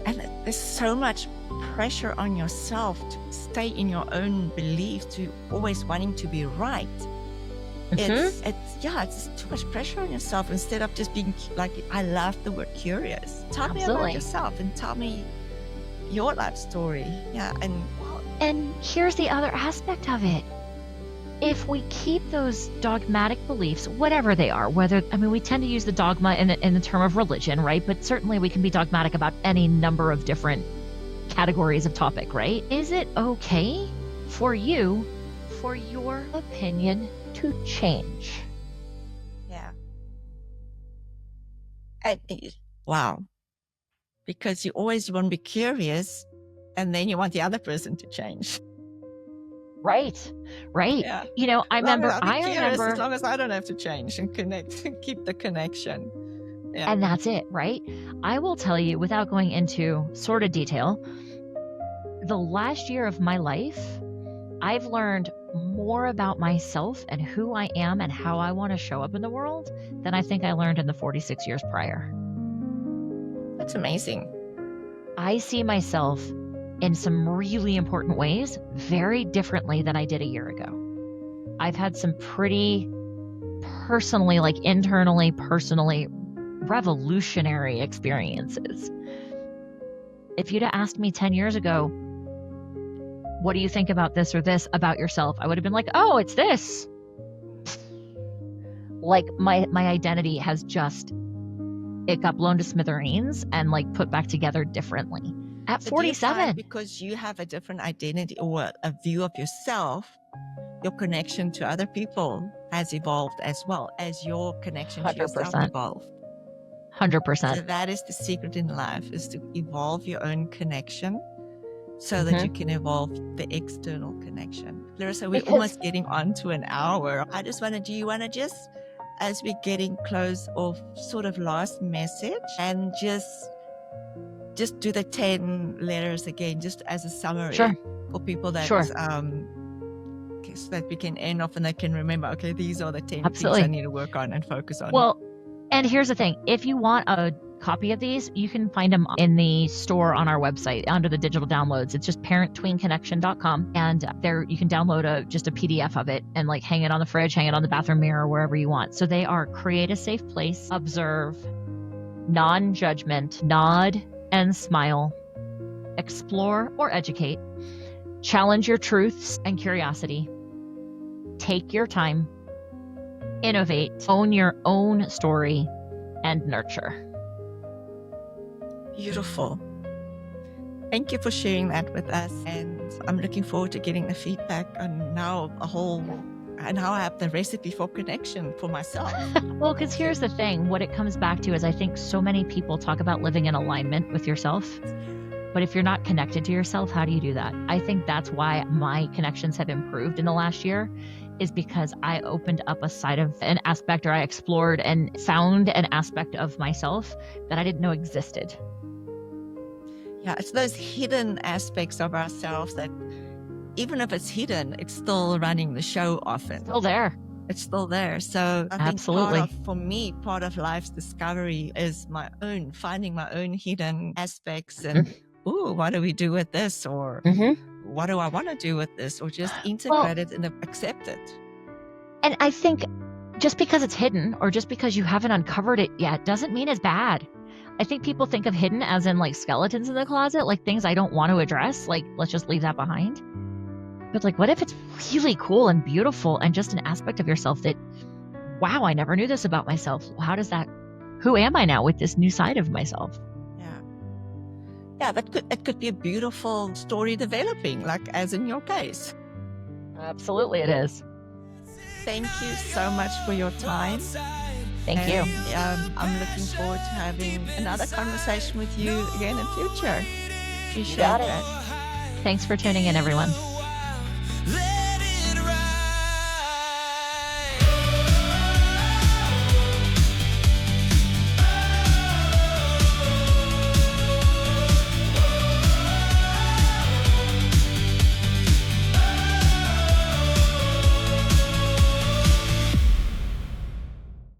And there's so much pressure on yourself to stay in your own belief, to always wanting to be right. It's too much pressure on yourself instead of just being like, I love the word curious. Tell me about yourself and tell me your life story. Yeah. And here's the other aspect of it. If we keep those dogmatic beliefs, whatever they are, we tend to use the dogma in the term of religion, right? But certainly we can be dogmatic about any number of different categories of topic, right? Is it okay for you, for your opinion to change? Yeah. Wow. Because you always want to be curious and then you want the other person to change. Right. Yeah. You know, I remember as long as I don't have to change and connect, keep the connection. Yeah. And that's it, right? I will tell you, without going into sort of detail, the last year of my life, I've learned more about myself and who I am and how I want to show up in the world than I think I learned in the 46 years prior. That's amazing. I see myself in some really important ways very differently than I did a year ago. I've had some pretty personally, like internally, personally revolutionary experiences. If you'd have asked me 10 years ago, what do you think about this or this about yourself? I would have been like, oh, it's this. Like my identity has just, it got blown to smithereens and like put back together differently. At But do you find 47. because you have a different identity or a view of yourself, your connection to other people has evolved as well as your connection to yourself 100%. evolved. 100%. So that is the secret in life, is to evolve your own connection so that you can evolve the external connection. Clarissa, we're almost getting on to an hour. I just do you want to just, as we're getting close off, sort of last message and just do the 10 letters again, just as a summary for people that, so that we can end off and they can remember, okay, these are the 10 things I need to work on and focus on. Well, and here's the thing. If you want a copy of these, you can find them in the store on our website under the digital downloads. It's just ParentTweenConnection.com. And there you can download just a PDF of it and like hang it on the fridge, hang it on the bathroom mirror, wherever you want. So they are create a safe place, observe, non-judgment, nod and smile, explore or educate, challenge your truths and curiosity, take your time, innovate, own your own story, and nurture. Beautiful. Thank you for sharing that with us. And I'm looking forward to getting the feedback on how I have the recipe for connection for myself. Well, because here's the thing. What it comes back to is I think so many people talk about living in alignment with yourself. But if you're not connected to yourself, how do you do that? I think that's why my connections have improved in the last year, is because I opened up a side of an aspect, or I explored and found an aspect of myself that I didn't know existed. Yeah, it's those hidden aspects of ourselves that even if it's hidden, it's still running the show often. Still there. It's still there. So I think Absolutely. for me, part of life's discovery is finding my own hidden aspects and, what do we do with this? Or what do I want to do with this? Or just integrate it and accept it. And I think just because it's hidden or just because you haven't uncovered it yet doesn't mean it's bad. I think people think of hidden as in like skeletons in the closet, like things I don't want to address, like let's just leave that behind. But like, what if it's really cool and beautiful and just an aspect of yourself that, wow, I never knew this about myself. Who am I now with this new side of myself? Yeah, it could be a beautiful story developing, like as in your case. Absolutely it is. Thank you so much for your time. Thank you. I'm looking forward to having another conversation with you again in future. Appreciate that. Thanks for tuning in, everyone. Let